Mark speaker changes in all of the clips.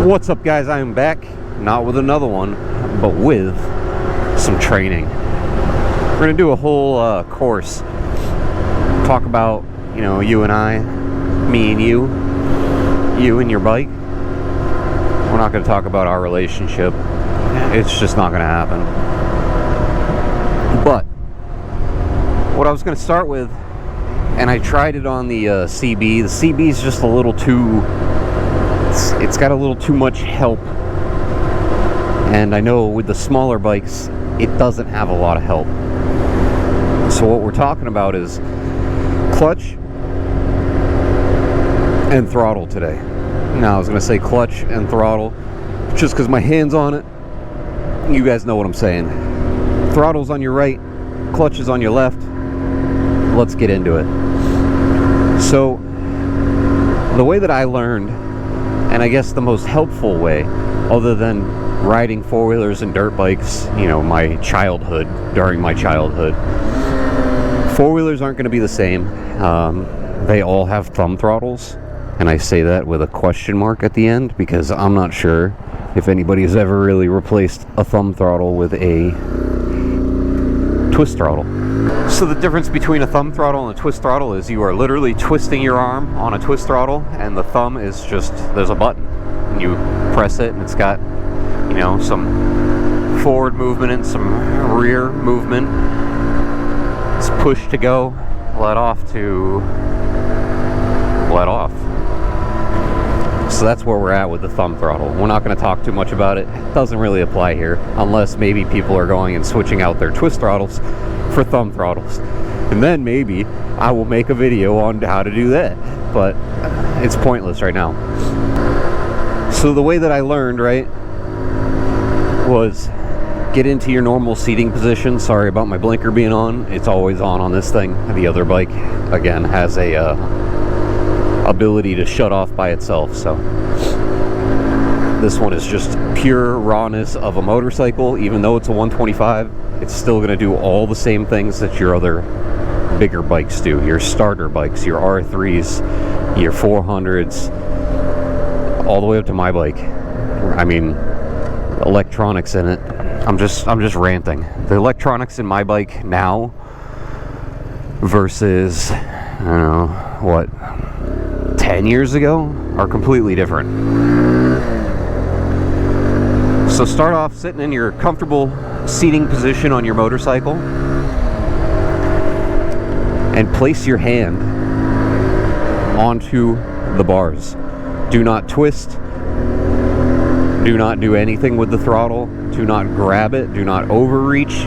Speaker 1: What's up, guys? I'm back, not with another one, but with some training. We're gonna do a whole course, talk about, you and I, me and you and your bike. We're not gonna talk about our relationship. It's just not gonna happen. But what I was gonna start with, and I tried it on the CB. The CB is just a little too, it's got a little too much help. And I know with the smaller bikes, it doesn't have a lot of help. So what we're talking about is clutch and throttle today. Now, I was going to say clutch and throttle just because my hand's on it. You guys know what I'm saying. Throttle's on your right, clutch is on your left. Let's get into it. So, the way that I learned, and I guess the most helpful way, other than riding four-wheelers and dirt bikes, my childhood, during my childhood, four-wheelers aren't going to be the same. They all have thumb throttles, and I say that with a question mark at the end because I'm not sure if anybody has ever really replaced a thumb throttle with a twist throttle. So the difference between a thumb throttle and a twist throttle is you are literally twisting your arm on a twist throttle, and the thumb is just, there's a button, and you press it, and it's got, some forward movement and some rear movement. It's push to go, let off to let off. So that's where we're at with the thumb throttle. We're not going to talk too much about it. It doesn't really apply here, unless maybe people are going and switching out their twist throttles for thumb throttles. And then maybe I will make a video on how to do that. But it's pointless right now. So the way that I learned, right, was get into your normal seating position. Sorry about my blinker being on. It's always on this thing. The other bike, again, has a ability to shut off by itself. So this one is just pure rawness of a motorcycle. Even though it's a 125, it's still going to do all the same things that your other bigger bikes do. Your starter bikes, your R3s, your 400s, all the way up to my bike. I mean, electronics in it. I'm just ranting. The electronics in my bike now versus, I don't know, what, 10 years ago are completely different. So start off sitting in your comfortable seating position on your motorcycle and place your hand onto the bars. Do not twist. Do not do anything with the throttle. Do not grab it. Do not overreach.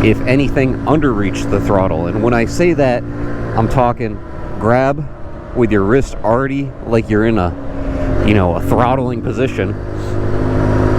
Speaker 1: If anything, underreach the throttle. And when I say that, I'm talking grab with your wrist already like you're in a throttling position.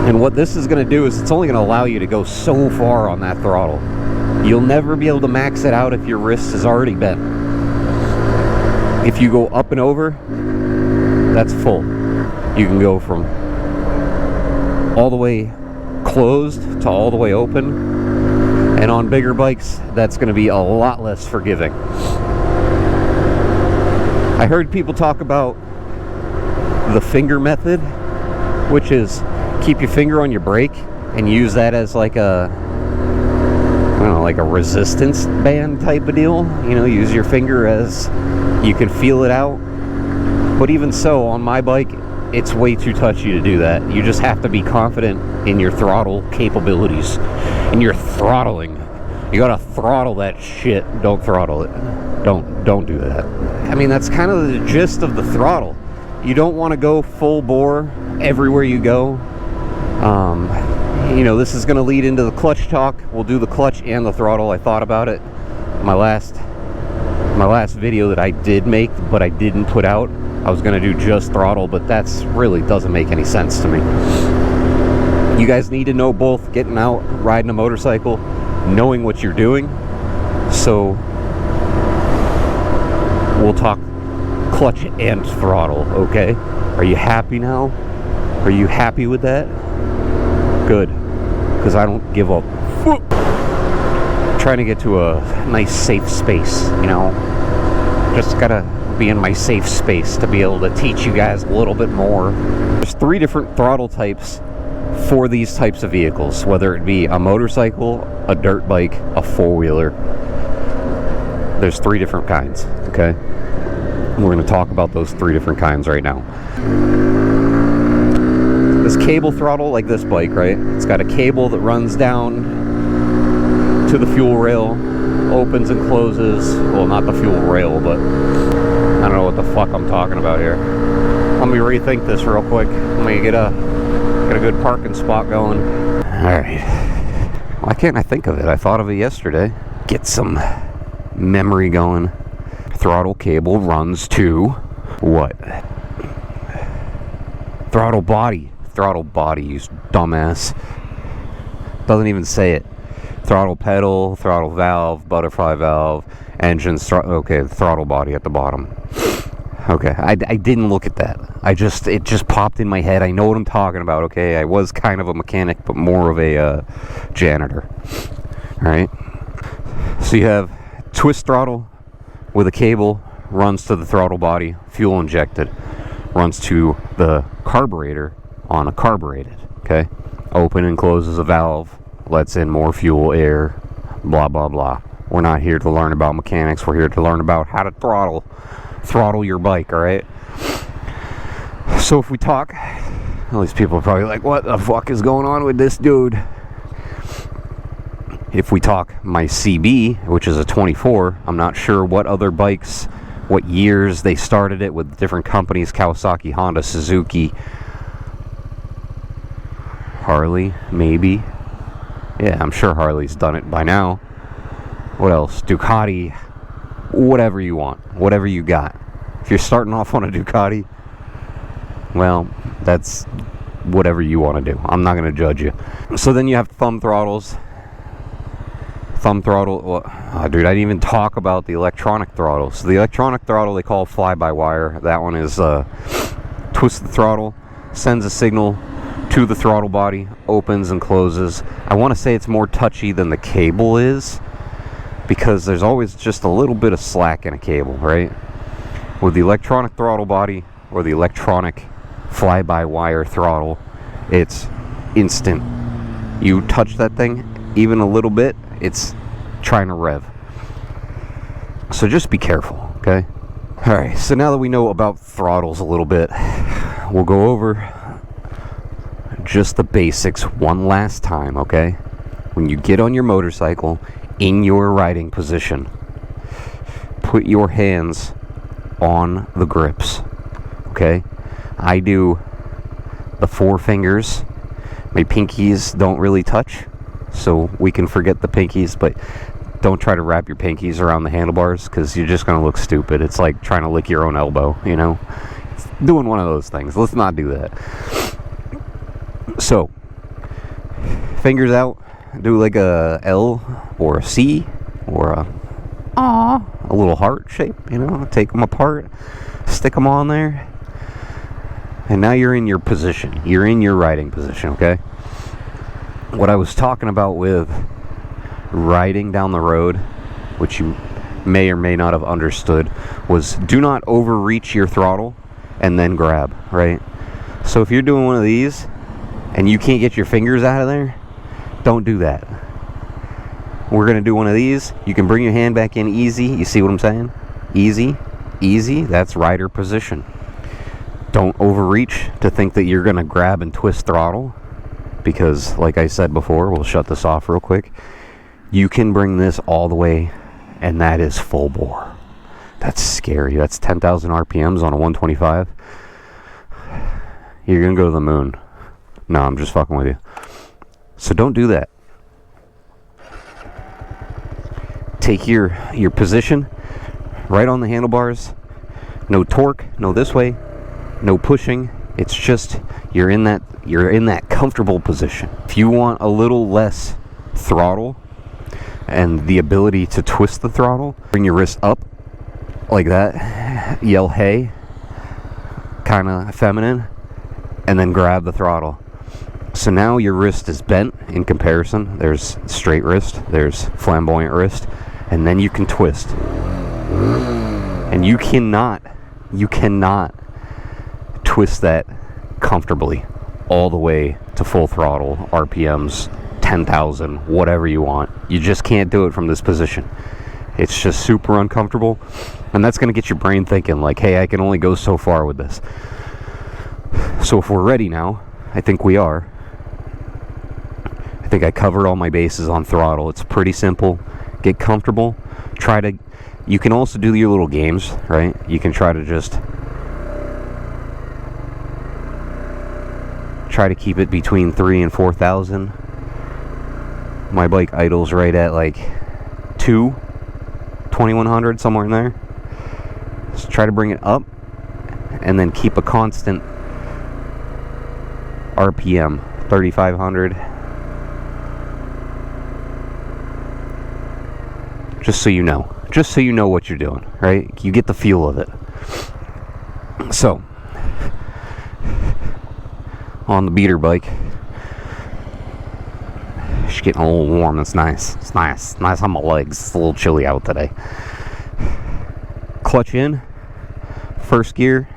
Speaker 1: And what this is going to do is it's only going to allow you to go so far on that throttle. You'll never be able to max it out if your wrist is already bent. If you go up and over, that's full. You can go from all the way closed to all the way open. And on bigger bikes, that's going to be a lot less forgiving. I heard people talk about the finger method, which is keep your finger on your brake and use that as like a, I don't know, like a resistance band type of deal. Use your finger as you can feel it out. But even so, on my bike, it's way too touchy to do that. You just have to be confident in your throttle capabilities, in your throttling. You gotta throttle that shit. Don't throttle it. Don't do that. I mean, that's kind of the gist of the throttle. You don't want to go full bore everywhere you go. This is going to lead into the clutch talk. We'll do the clutch and the throttle. I thought about it. My last video that I did make, but I didn't put out, I was going to do just throttle, but that's really doesn't make any sense to me. You guys need to know both getting out, riding a motorcycle, knowing what you're doing. So we'll talk clutch and throttle, okay? Are you happy now? Are you happy with that? Good, because I don't give up. Trying to get to a nice safe space, just gotta be in my safe space to be able to teach you guys a little bit more There's 3 different throttle types for these types of vehicles, whether it be a motorcycle, a dirt bike, a 4-wheeler. There's 3 different kinds, okay? We're going to talk about those 3 different kinds right now. This cable throttle, like this bike, right? It's got a cable that runs down to the fuel rail, opens and closes. Well, not the fuel rail, but I don't know what the fuck I'm talking about here. Let me rethink this real quick. Let me get a good parking spot going. Alright. Why can't I think of it? I thought of it yesterday. Get some memory going. Throttle cable runs to what? Throttle body. Throttle body, you dumbass. Doesn't even say it. Throttle pedal, throttle valve, butterfly valve, engine, okay, throttle body at the bottom. Okay, I didn't look at that. It just popped in my head. I know what I'm talking about, okay? I was kind of a mechanic, but more of a janitor. Alright? So you have twist throttle with a cable, runs to the throttle body, fuel injected, runs to the carburetor on a carbureted, okay? Open and closes a valve, lets in more fuel, air, blah, blah, blah. We're not here to learn about mechanics. We're here to learn about how to throttle your bike, all right? So if we talk, all these people are probably like, what the fuck is going on with this dude? If we talk my CB, which is a 24, I'm not sure what other bikes, what years they started it with different companies, Kawasaki, Honda, Suzuki, Harley, maybe. Yeah, I'm sure Harley's done it by now. What else? Ducati, whatever you want, whatever you got. If you're starting off on a Ducati, well, that's whatever you want to do. I'm not going to judge you. So then you have thumb throttles. Thumb throttle, well, dude, I didn't even talk about the electronic throttle. So the electronic throttle they call fly-by-wire. That one is twist the throttle, sends a signal to the throttle body, opens and closes. I want to say it's more touchy than the cable is, because there's always just a little bit of slack in a cable, right? With the electronic throttle body or the electronic fly-by-wire throttle, it's instant. You touch that thing even a little bit, it's trying to rev. So just be careful, okay? Alright, so now that we know about throttles a little bit, we'll go over just the basics one last time, okay? When you get on your motorcycle, in your riding position, put your hands on the grips, okay? I do the 4 fingers. My pinkies don't really touch, so we can forget the pinkies, but don't try to wrap your pinkies around the handlebars, because you're just going to look stupid. It's like trying to lick your own elbow, you know? It's doing one of those things. Let's not do that. So, fingers out, do like a L or a C or a little heart shape, you know? Take them apart, stick them on there, and now you're in your position. You're in your riding position, okay? What I was talking about with riding down the road, which you may or may not have understood, was do not overreach your throttle and then grab, right? So if you're doing one of these and you can't get your fingers out of there, don't do that. We're going to do one of these. You can bring your hand back in easy. You see what I'm saying? Easy, easy. That's rider position. Don't overreach to think that you're going to grab and twist throttle, because like I said before, we'll shut this off real quick. You can bring this all the way, and that is full bore. That's scary. That's 10,000 RPMs on a 125. You're going to go to the moon. No, I'm just fucking with you. So don't do that. Take your position right on the handlebars. No torque, no this way, no pushing. It's just you're in that comfortable position. If you want a little less throttle and the ability to twist the throttle, bring your wrist up like that, yell hey, kind of feminine, and then grab the throttle. So now your wrist is bent in comparison. There's straight wrist, there's flamboyant wrist, and then you can twist. And you cannot twist that comfortably all the way to full throttle, RPMs, 10,000, whatever you want. You just can't do it from this position. It's just super uncomfortable, and that's going to get your brain thinking like, hey, I can only go so far with this. So if we're ready now, I think we are. I think I covered all my bases on throttle. It's pretty simple. Get comfortable. You can also do your little games, right? You can try to keep it between 3,000 and 4,000. My bike idles right at like 2,100, somewhere in there. Just try to bring it up and then keep a constant RPM, 3,500. Just so you know what you're doing, right? You get the feel of it. So, on the beater bike, it's getting a little warm. It's nice. It's nice on my legs. It's a little chilly out today. Clutch in, first gear.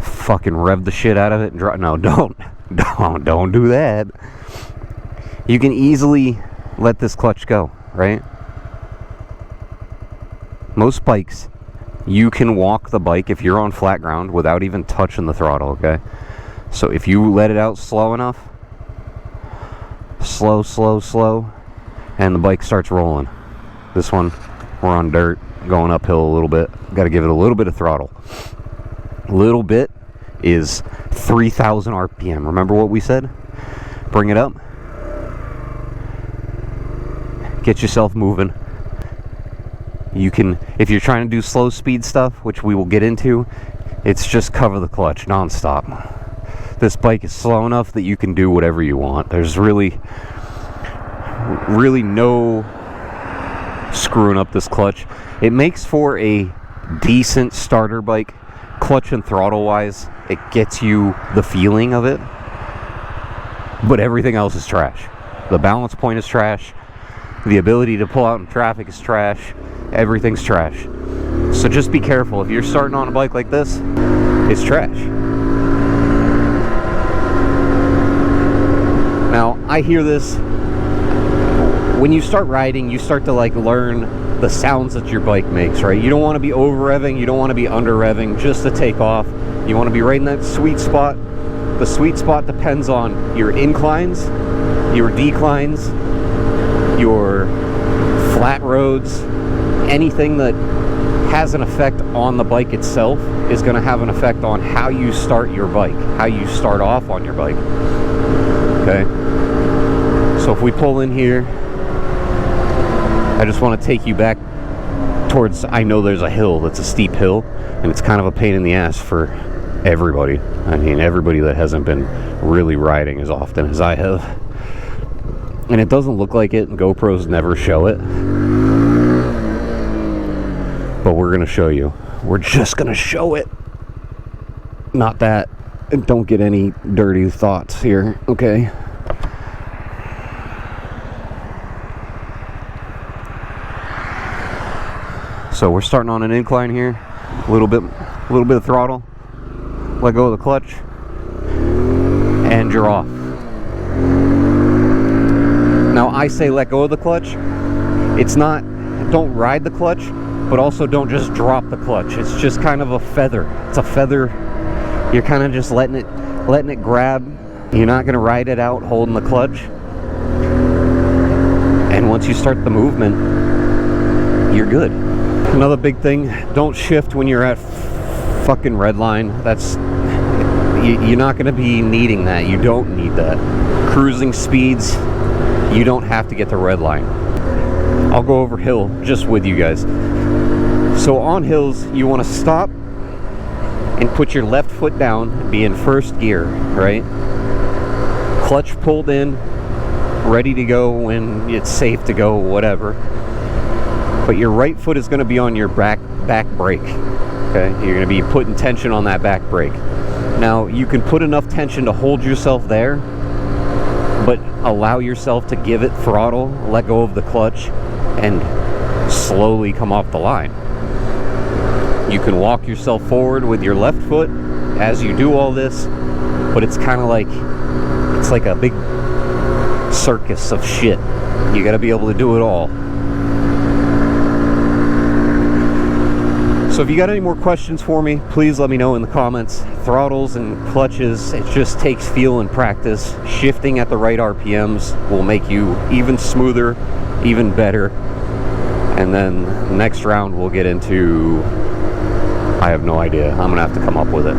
Speaker 1: Fucking rev the shit out of it and drop. No, don't do that. You can easily let this clutch go, right? Most bikes, you can walk the bike if you're on flat ground without even touching the throttle, okay? So if you let it out slow enough, slow, and the bike starts rolling. This one, we're on dirt, going uphill a little bit. Got to give it a little bit of throttle. A little bit is 3,000 RPM. Remember what we said? Bring it up. Get yourself moving. You can, if you're trying to do slow speed stuff, which we will get into, it's just cover the clutch nonstop. This bike is slow enough that you can do whatever you want. There's really no screwing up this clutch. It makes for a decent starter bike, clutch and throttle wise. It gets you the feeling of it, but everything else is trash. The balance point is trash. The ability to pull out in traffic is trash. Everything's trash. So just be careful. If you're starting on a bike like this, it's trash. Now, I hear this. When you start riding, you start to like learn the sounds that your bike makes, right? You don't want to be over revving. You don't want to be under revving just to take off. You want to be right in that sweet spot. The sweet spot depends on your inclines, your declines, your flat roads. Anything that has an effect on the bike itself is going to have an effect on how you start your bike, how you start off on your bike. Okay? So if we pull in here, I just want to take you back towards, I know there's a hill that's a steep hill, and it's kind of a pain in the ass for everybody. I mean, everybody that hasn't been really riding as often as I have. And it doesn't look like it, and GoPros never show it. But we're going to show you. We're just going to show it. Not that. And don't get any dirty thoughts here, okay? So we're starting on an incline here. A little bit of throttle. Let go of the clutch. And you're off. Now I say let go of the clutch. It's not, don't ride the clutch, but also don't just drop the clutch. It's just kind of a feather. It's a feather. You're kind of just letting it grab. You're not going to ride it out holding the clutch. And once you start the movement, you're good. Another big thing, don't shift when you're at fucking red line. You're not going to be needing that. You don't need that. Cruising speeds, you don't have to get the red line. I'll go over hill just with you guys. So on hills, you want to stop and put your left foot down, be in first gear, right? Clutch pulled in, ready to go when it's safe to go, whatever. But your right foot is going to be on your back brake, okay? You're going to be putting tension on that back brake. Now, you can put enough tension to hold yourself there, but allow yourself to give it throttle, let go of the clutch, and slowly come off the line. You can walk yourself forward with your left foot, as you do all this, but it's kind of like, it's like a big circus of shit. You got to be able to do it all. So if you got any more questions for me, please let me know in the comments. Throttles and clutches, it just takes feel and practice. Shifting at the right RPMs will make you even smoother, even better. And then next round we'll get into, I have no idea. I'm gonna have to come up with it.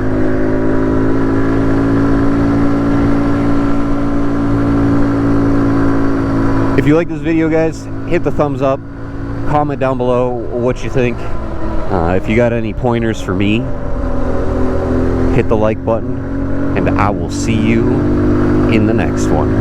Speaker 1: If you like this video, guys, hit the thumbs up. Comment down below what you think. If you got any pointers for me, hit the like button, and I will see you in the next one.